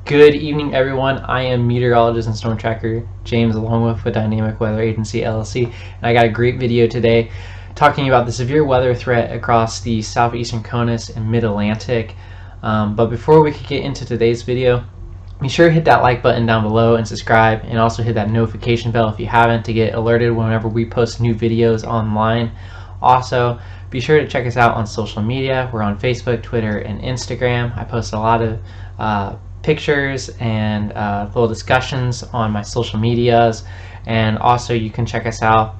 Good evening, everyone. I am meteorologist and storm tracker James Longwith with Dynamic Weather Agency LLC, and I got a great video today talking about the severe weather threat across the southeastern CONUS and mid-Atlantic. But before we could get into today's video, be sure to hit that like button down below and subscribe, and also hit that notification bell if you haven't to get alerted whenever we post new videos online. Also, be sure to check us out on social media. We're on Facebook, Twitter, and Instagram. I post a lot of pictures and little discussions on my social medias, and also you can check us out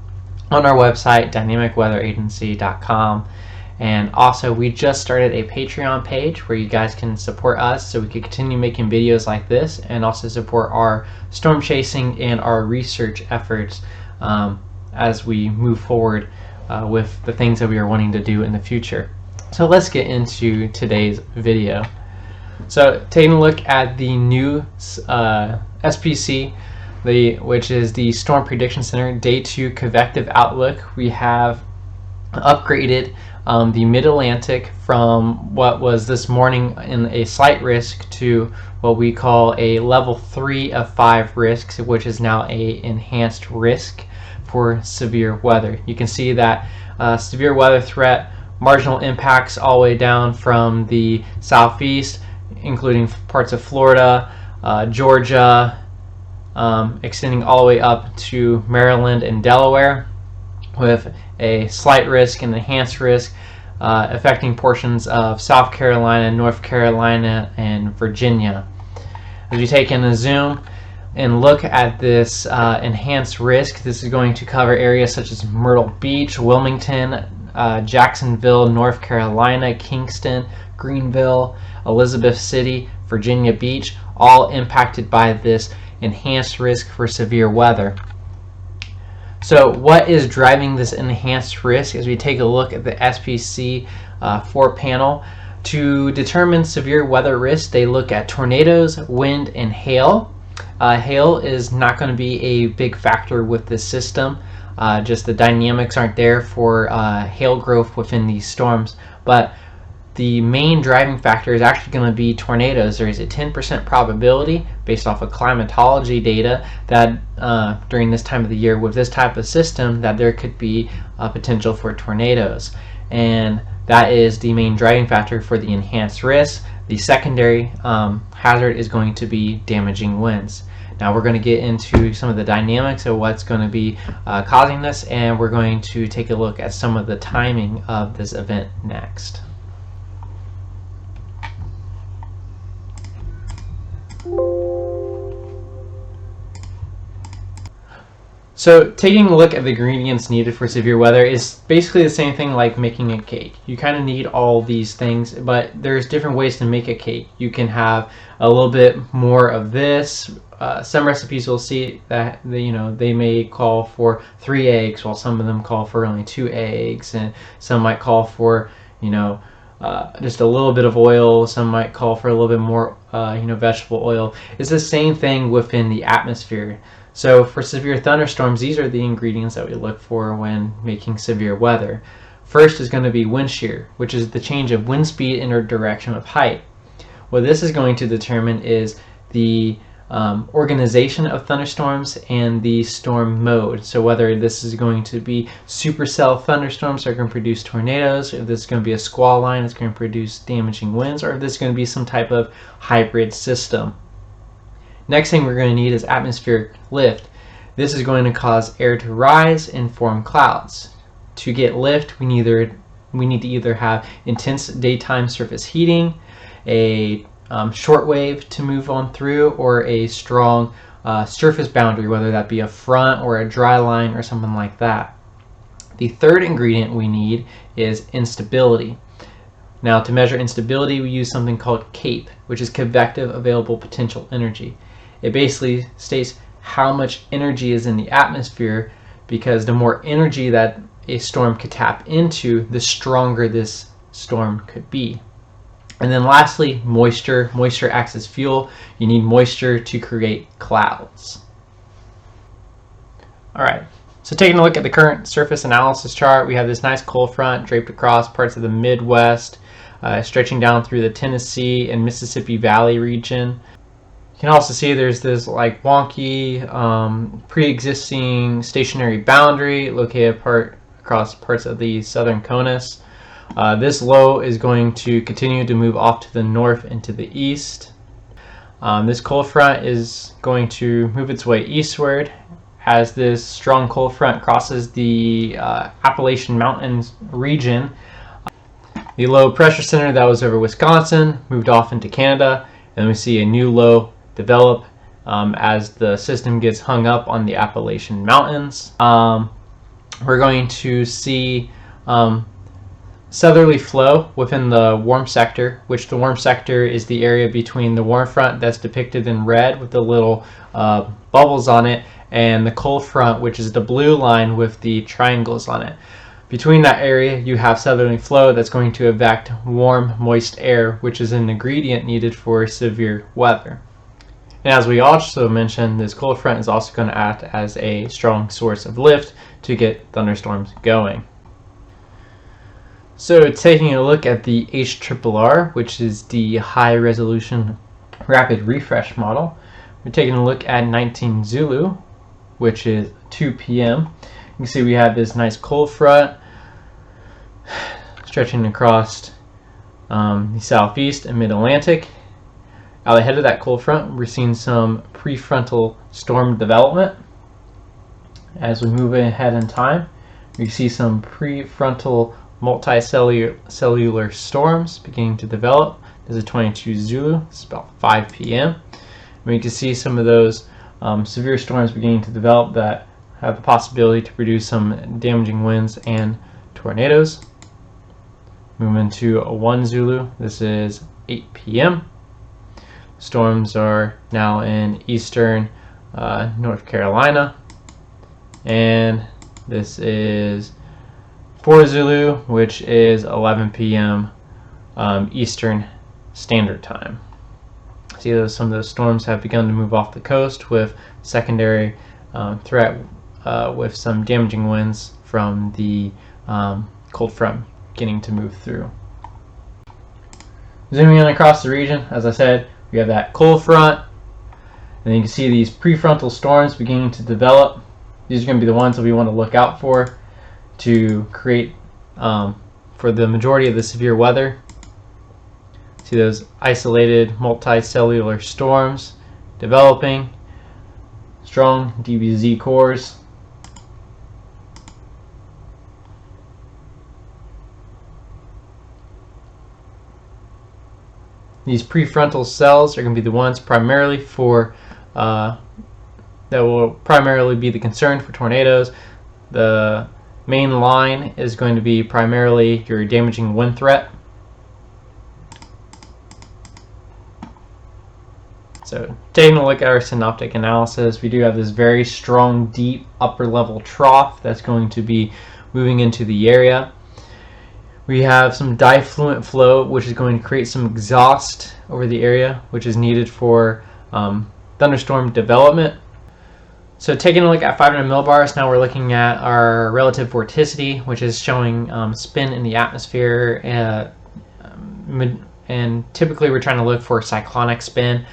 on our website, dynamicweatheragency.com. And also, we just started a Patreon page where you guys can support us so we can continue making videos like this, and also support our storm chasing and our research efforts as we move forward with the things that we are wanting to do in the future. So let's get into today's video. So taking a look at the new SPC, which is the Storm Prediction Center Day 2 Convective Outlook, we have upgraded the Mid-Atlantic from what was this morning in a slight risk to what we call a level 3 of 5 risks, which is now a enhanced risk for severe weather. You can see that severe weather threat, marginal impacts all the way down from the southeast, including parts of Florida, Georgia, extending all the way up to Maryland and Delaware, with a slight risk and enhanced risk affecting portions of South Carolina, North Carolina, and Virginia. As you take in a zoom and look at this enhanced risk, this is going to cover areas such as Myrtle Beach, Wilmington, Jacksonville, North Carolina, Kingston, Greenville, Elizabeth City, Virginia Beach, all impacted by this enhanced risk for severe weather. So what is driving this enhanced risk? As we take a look at the SPC 4 panel, to determine severe weather risk, they look at tornadoes, wind, and hail. Hail is not going to be a big factor with this system. Just the dynamics aren't there for hail growth within these storms. But the main driving factor is actually going to be tornadoes. There is a 10% probability based off of climatology data that during this time of the year with this type of system that there could be a potential for tornadoes. And that is the main driving factor for the enhanced risk. The secondary hazard is going to be damaging winds. Now we're going to get into some of the dynamics of what's going to be causing this, and we're going to take a look at some of the timing of this event next. So taking a look at the ingredients needed for severe weather is basically the same thing like making a cake. You kind of need all these things, but there's different ways to make a cake. You can have a little bit more of this. Some recipes will see that they may call for 3 eggs, while some of them call for only 2 eggs, and some might call for just a little bit of oil. Some might call for a little bit more vegetable oil. It's the same thing within the atmosphere. So for severe thunderstorms, these are the ingredients that we look for when making severe weather. First is going to be wind shear, which is the change of wind speed in or direction of height. What this is going to determine is the organization of thunderstorms and the storm mode. So whether this is going to be supercell thunderstorms that are going to produce tornadoes, if this is going to be a squall line that's going to produce damaging winds, or if this is going to be some type of hybrid system. Next thing we're going to need is atmospheric lift. This is going to cause air to rise and form clouds. To get lift, we need to either have intense daytime surface heating, a short wave to move on through, or a strong surface boundary, whether that be a front or a dry line or something like that. The third ingredient we need is instability. Now, to measure instability, we use something called CAPE, which is convective available potential energy. It basically states how much energy is in the atmosphere, because the more energy that a storm could tap into, the stronger this storm could be. And then lastly, moisture. Moisture acts as fuel. You need moisture to create clouds. Alright, so taking a look at the current surface analysis chart, we have this nice cold front draped across parts of the Midwest, stretching down through the Tennessee and Mississippi Valley region. You can also see there's this like wonky pre-existing stationary boundary located across parts of the southern CONUS. This low is going to continue to move off to the north and to the east. This cold front is going to move its way eastward as this strong cold front crosses the Appalachian Mountains region. The low pressure center that was over Wisconsin moved off into Canada, and we see a new low develop as the system gets hung up on the Appalachian Mountains. We're going to see southerly flow within the warm sector, which the warm sector is the area between the warm front that's depicted in red with the little bubbles on it, and the cold front, which is the blue line with the triangles on it. Between that area, you have southerly flow that's going to evac warm, moist air, which is an ingredient needed for severe weather. And as we also mentioned, this cold front is also going to act as a strong source of lift to get thunderstorms going. So taking a look at the HRRR, which is the high resolution rapid refresh model, we're taking a look at 19 Zulu, which is 2 p.m. You can see we have this nice cold front stretching across the southeast and mid-Atlantic. Out ahead of that cold front, we're seeing some prefrontal storm development. As we move ahead in time, we see some prefrontal multicellular storms beginning to develop. This is 22 Zulu. It's about 5 p.m. We can see some of those severe storms beginning to develop that have the possibility to produce some damaging winds and tornadoes. Moving to a 1 Zulu. This is 8 p.m. Storms are now in eastern North Carolina. And this is 4 Zulu, which is 11 p.m. Eastern Standard Time. See, some of those storms have begun to move off the coast with secondary threat with some damaging winds from the cold front beginning to move through. Zooming in across the region, as I said, we have that cold front, and you can see these prefrontal storms beginning to develop. These are going to be the ones that we want to look out for to create for the majority of the severe weather. See those isolated multicellular storms developing, strong DBZ cores. These prefrontal cells are going to be the ones primarily for that will primarily be the concern for tornadoes. The main line is going to be primarily your damaging wind threat. So taking a look at our synoptic analysis, we do have this very strong, deep, upper level trough that's going to be moving into the area. We have some diffluent flow, which is going to create some exhaust over the area, which is needed for thunderstorm development. So taking a look at 500 millibars, now we're looking at our relative vorticity, which is showing spin in the atmosphere, and typically we're trying to look for cyclonic spin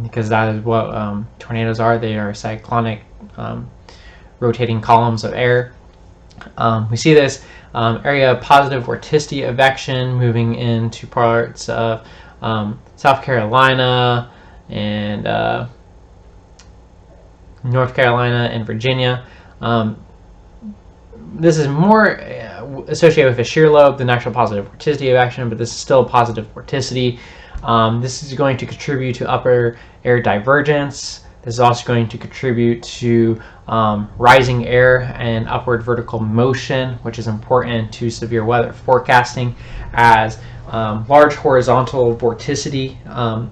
because that is what tornadoes are. They are cyclonic rotating columns of air. We see this area of positive vorticity evection moving into parts of South Carolina and North Carolina and Virginia. This is more associated with a shear lobe than actual positive vorticity evection, but this is still a positive vorticity. This is going to contribute to upper air divergence. This is also going to contribute to rising air and upward vertical motion, which is important to severe weather forecasting, as large horizontal vorticity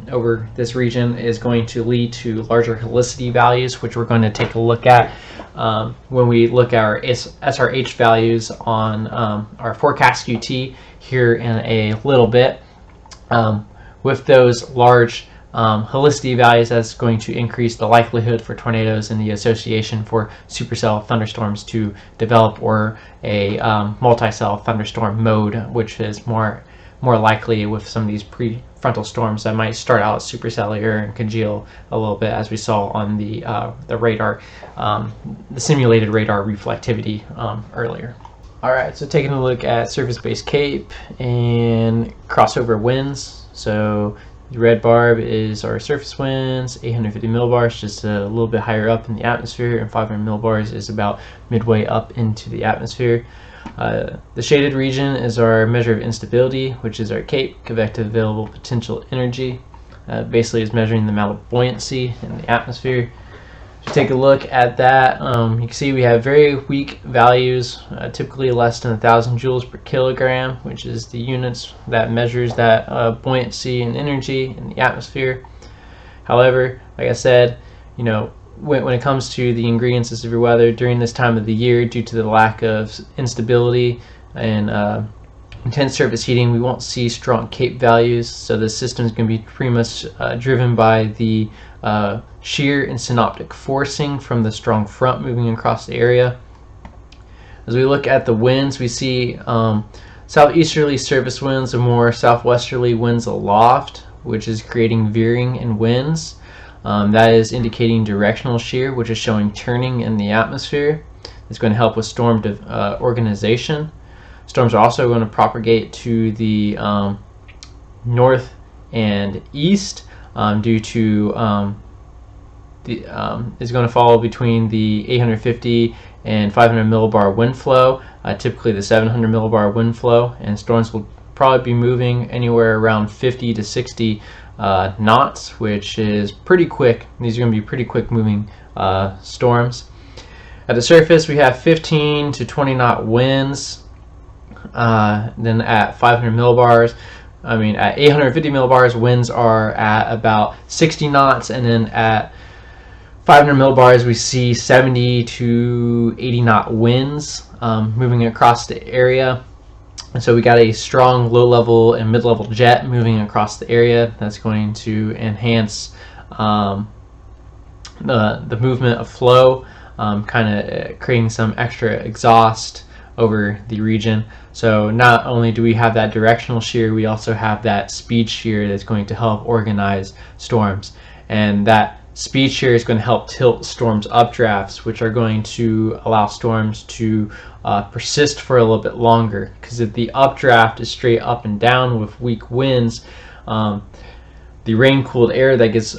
over this region is going to lead to larger helicity values, which we're going to take a look at when we look at our SRH values on our forecast UT here in a little bit. With those large helicity values, that's going to increase the likelihood for tornadoes and the association for supercell thunderstorms to develop, or a multi-cell thunderstorm mode, which is more more likely with some of these prefrontal storms that might start out supercellular and congeal a little bit, as we saw on the radar, the simulated radar reflectivity earlier. All right, so taking a look at surface-based CAPE and crossover winds. So the red bar is our surface winds, 850 millibars, just a little bit higher up in the atmosphere, and 500 millibars is about midway up into the atmosphere. The shaded region is our measure of instability, which is our CAPE, convective available potential energy. Basically is measuring the amount of buoyancy in the atmosphere. If you take a look at that, you can see we have very weak values, typically less than 1,000 joules per kilogram, which is the units that measures that buoyancy and energy in the atmosphere. However, like I said, you know, when it comes to the ingredients of severe weather during this time of the year, due to the lack of instability and intense surface heating, we won't see strong CAPE values. So the system is going to be pretty much driven by the shear and synoptic forcing from the strong front moving across the area. As we look at the winds, we see southeasterly surface winds and more southwesterly winds aloft, which is creating veering in winds. That is indicating directional shear, which is showing turning in the atmosphere. It's going to help with storm organization. Storms are also going to propagate to the north and east due to is going to fall between the 850 and 500 millibar wind flow, typically the 700 millibar wind flow, and storms will probably be moving anywhere around 50 to 60 knots, which is pretty quick. These are going to be pretty quick moving storms. At the surface, we have 15 to 20 knot winds. Then at 500 millibars, at 850 millibars, winds are at about 60 knots, and then at 500 millibars, we see 70 to 80 knot winds moving across the area. And so we got a strong low-level and mid-level jet moving across the area that's going to enhance the movement of flow, kind of creating some extra exhaust over the region. So not only do we have that directional shear, we also have that speed shear that's going to help organize storms. And that speed shear is going to help tilt storms updrafts, which are going to allow storms to persist for a little bit longer. Because if the updraft is straight up and down with weak winds, the rain-cooled air that gets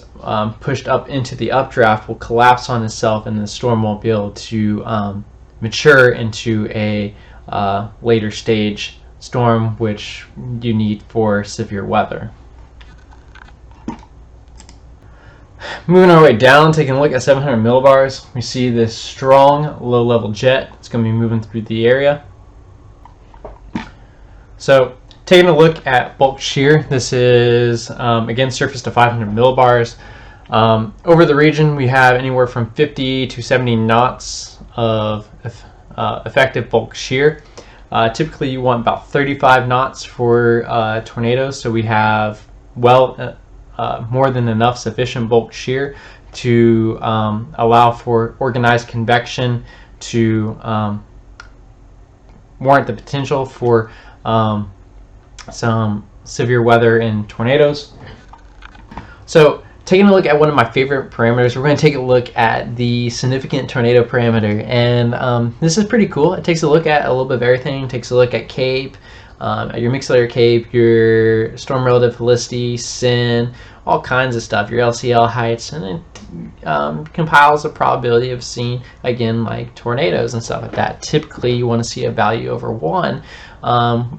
pushed up into the updraft will collapse on itself, and the storm won't be able to mature into a later stage storm, which you need for severe weather. Moving our way down, taking a look at 700 millibars, we see this strong low-level jet. It's going to be moving through the area. So taking a look at bulk shear, this is again surface to 500 millibars. Over the region, we have anywhere from 50 to 70 knots of effective bulk shear. Typically, you want about 35 knots for tornadoes, so we have more than enough sufficient bulk shear to allow for organized convection to warrant the potential for some severe weather and tornadoes. So taking a look at one of my favorite parameters, we're going to take a look at the significant tornado parameter, and this is pretty cool. It takes a look at a little bit of everything. It takes a look at CAPE, at your mixed layer CAPE, your storm relative helicity, SIN, all kinds of stuff, your Lcl Heights, and then compiles the probability of seeing, again, like tornadoes and stuff like that. Typically, you want to see a value over 1,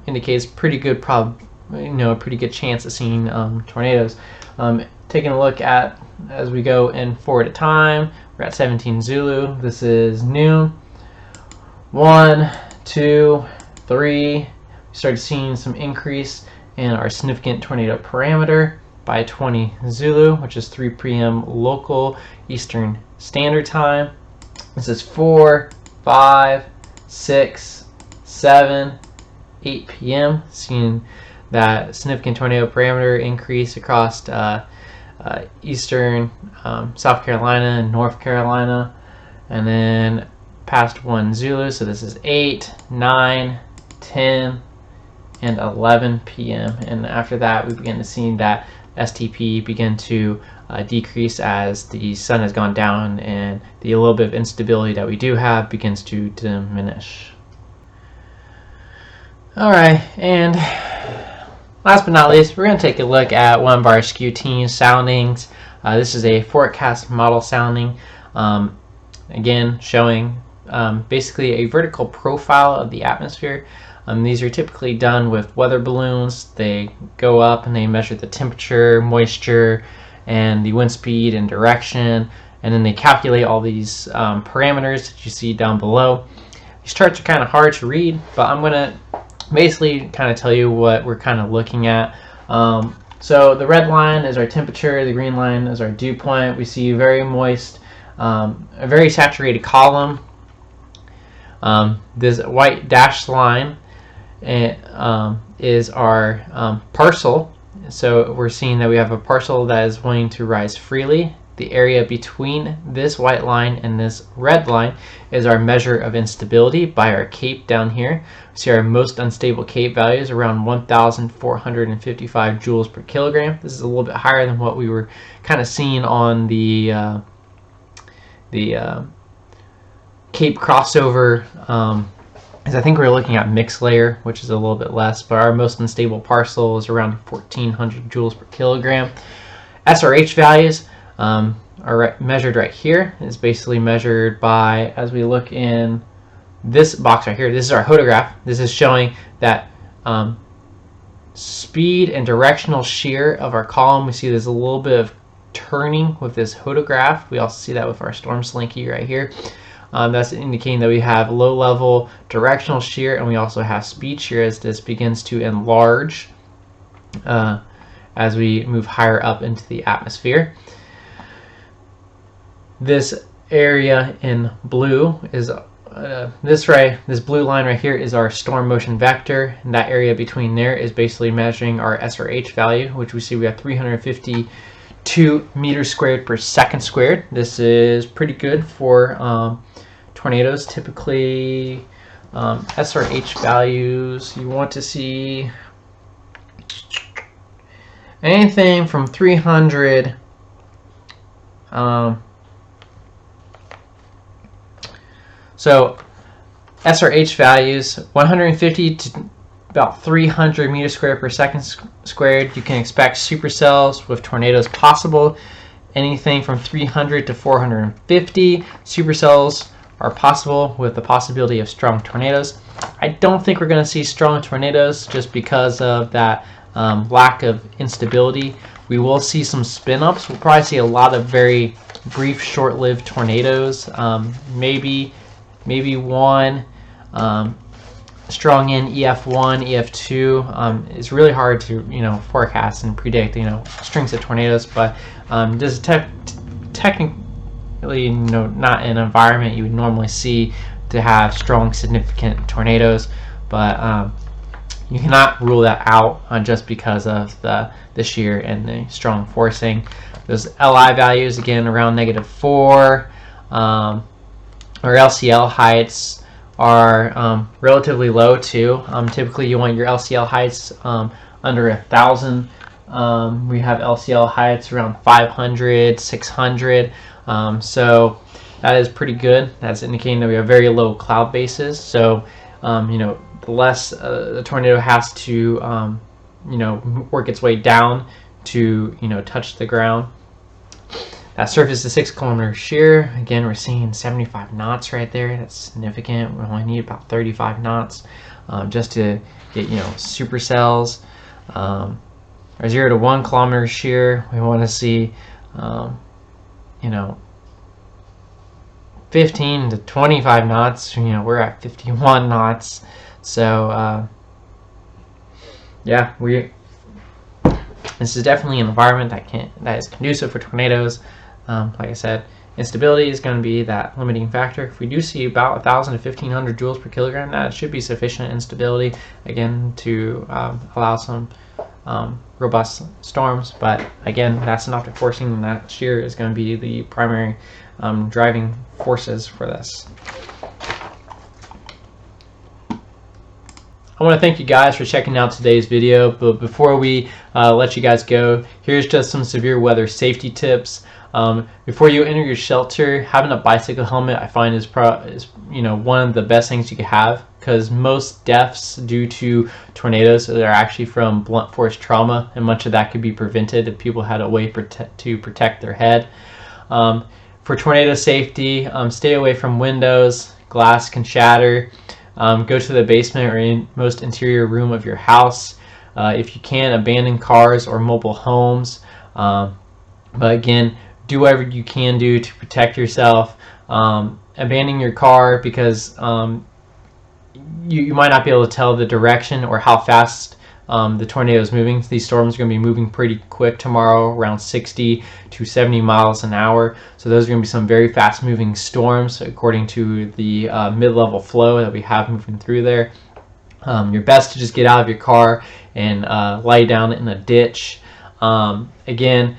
indicates pretty good a pretty good chance of seeing tornadoes. Taking a look at, as we go in forward at time, we're at 17 Zulu. This is noon. 1, 2, 3. We started seeing some increase in our significant tornado parameter by 20 Zulu, which is 3 p.m. local Eastern Standard Time. This is 4, 5, 6, 7, 8 p.m. Seeing that significant tornado parameter increase across eastern South Carolina and North Carolina, and then past 1 Zulu. So this is 8, 9, 10, and 11 p.m. and after that we begin to see that STP begin to decrease as the sun has gone down and the little bit of instability that we do have begins to diminish. Alright, and last but not least, we're going to take a look at one of our SKU soundings. This is a forecast model sounding, again showing basically a vertical profile of the atmosphere. These are typically done with weather balloons. They go up and they measure the temperature, moisture, and the wind speed and direction, and then they calculate all these parameters that you see down below. These charts are kind of hard to read, but I'm going to basically kind of tell you what we're kind of looking at. So the red line is our temperature, the green line is our dew point. We see very moist, a very saturated column. This white dashed line is our parcel. So we're seeing that we have a parcel that is going to rise freely. The area between this white line and this red line is our measure of instability by our CAPE down here. We see our most unstable CAPE values around 1,455 joules per kilogram. This is a little bit higher than what we were kind of seeing on the CAPE crossover, because I think we're looking at mixed layer, which is a little bit less, but our most unstable parcel is around 1,400 joules per kilogram. SRH values are measured right here. It's basically measured by, as we look in this box right here, this is our hodograph. This is showing that speed and directional shear of our column. We see there's a little bit of turning with this hodograph. We also see that with our storm slinky right here. That's indicating that we have low level directional shear, and we also have speed shear as this begins to enlarge as we move higher up into the atmosphere. This area in blue is this blue line right here is our storm motion vector, and that area between there is basically measuring our SRH value, which we see we have 352 meters squared per second squared. This is pretty good for tornadoes. Typically SRH values, you want to see anything from 300 so SRH values 150 to about 300 meters squared per second squared. You can expect supercells with tornadoes possible. Anything from 300 to 450 supercells are possible with the possibility of strong tornadoes. I don't think we're going to see strong tornadoes just because of that lack of instability. We will see some spin-ups. We'll probably see a lot of very brief, short-lived tornadoes. Maybe one strong in EF1, EF2. It's really hard to forecast and predict strings of tornadoes, but this is technically not an environment you would normally see to have strong, significant tornadoes, but you cannot rule that out just because of the shear and the strong forcing. Those Li values again around -4. Our Lcl heights are relatively low too. Typically you want your Lcl heights under 1,000. We have Lcl heights around 500, 600. So that is pretty good. That's indicating that we have very low cloud bases. So the less the tornado has to work its way down to touch the ground. That surface is 6 kilometer shear. Again, we're seeing 75 knots right there. That's significant. We only need about 35 knots just to get supercells. Our 0 to 1 kilometer shear, we want to see 15 to 25 knots. We're at 51 knots. So yeah, this is definitely an environment that is conducive for tornadoes. Like I said, instability is going to be that limiting factor. If we do see about 1,000 to 1,500 joules per kilogram, that should be sufficient instability again to allow some robust storms. But again, that synoptic forcing and that shear is going to be the primary driving forces for this. I want to thank you guys for checking out today's video, but before we let you guys go, here's just some severe weather safety tips. Before you enter your shelter, having a bicycle helmet I find is one of the best things you can have, because most deaths due to tornadoes are actually from blunt force trauma, and much of that could be prevented if people had a way to protect their head. For tornado safety, stay away from windows. Glass can shatter. Go to the basement or most interior room of your house. If you can, abandon cars or mobile homes. But again, do whatever you can do to protect yourself. Abandon your car because you might not be able to tell the direction or how fast the tornado is moving. These storms are going to be moving pretty quick tomorrow, around 60 to 70 miles an hour. So those are going to be some very fast moving storms according to the mid-level flow that we have moving through there. You're best to just get out of your car and lie down in a ditch. Again,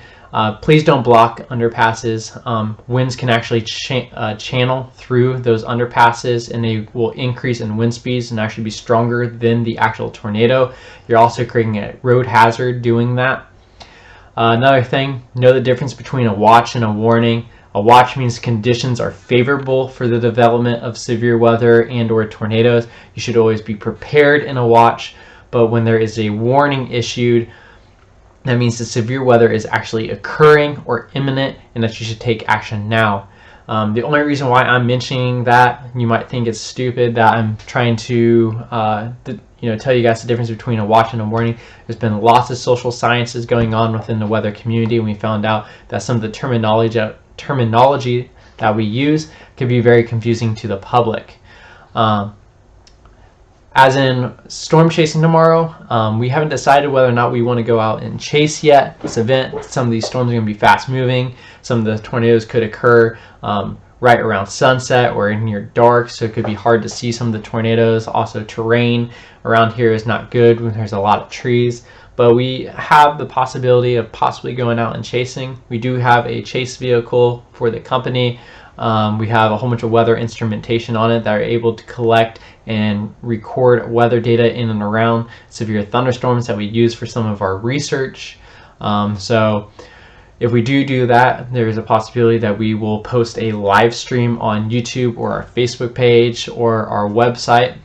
please don't block underpasses. Winds can actually channel through those underpasses, and they will increase in wind speeds and actually be stronger than the actual tornado. You're also creating a road hazard doing that. Another thing, know the difference between a watch and a warning. A watch means conditions are favorable for the development of severe weather and or tornadoes. You should always be prepared in a watch, but when there is a warning issued, that means the severe weather is actually occurring or imminent and that you should take action now. The only reason why I'm mentioning that, you might think it's stupid that I'm trying to tell you guys the difference between a watch and a warning. There's been lots of social sciences going on within the weather community, and we found out that some of the terminology that we use can be very confusing to the public. As in storm chasing tomorrow, we haven't decided whether or not we want to go out and chase yet this event. Some of these storms are going to be fast moving. Some of the tornadoes could occur right around sunset or near dark, so it could be hard to see some of the tornadoes. Also, terrain around here is not good when there's a lot of trees, but we have the possibility of possibly going out and chasing. We do have a chase vehicle for the company. We have a whole bunch of weather instrumentation on it that are able to collect and record weather data in and around severe thunderstorms that we use for some of our research. So if we do that, there is a possibility that we will post a live stream on YouTube or our Facebook page or our website.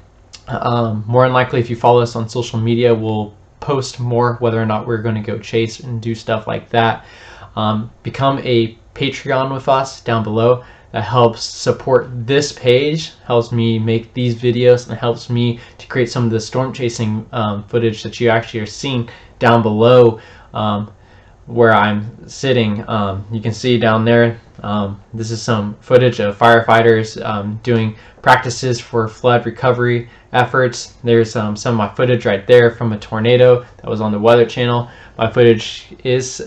More than likely, if you follow us on social media, we'll post more whether or not we're going to go chase and do stuff like that. Become a Patreon with us down below. That helps support this page, helps me make these videos, and helps me to create some of the storm chasing footage that you actually are seeing down below where I'm sitting. You can see down there, this is some footage of firefighters doing practices for flood recovery efforts. There's some of my footage right there from a tornado that was on the Weather Channel. My footage is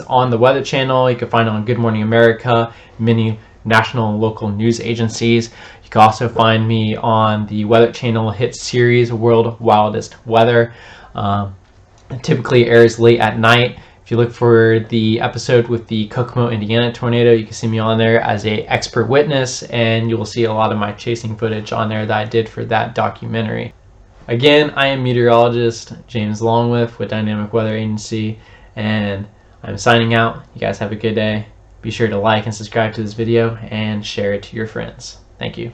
on the Weather Channel. You can find it on Good Morning America, many national and local news agencies. You can also find me on the Weather Channel hit series World Wildest Weather. It typically airs late at night. If you look for the episode with the Kokomo, Indiana tornado, you can see me on there as an expert witness, and you will see a lot of my chasing footage on there that I did for that documentary. Again, I am meteorologist James Longwith with Dynamic Weather Agency, and I'm signing out. You guys have a good day. Be sure to like and subscribe to this video and share it to your friends. Thank you.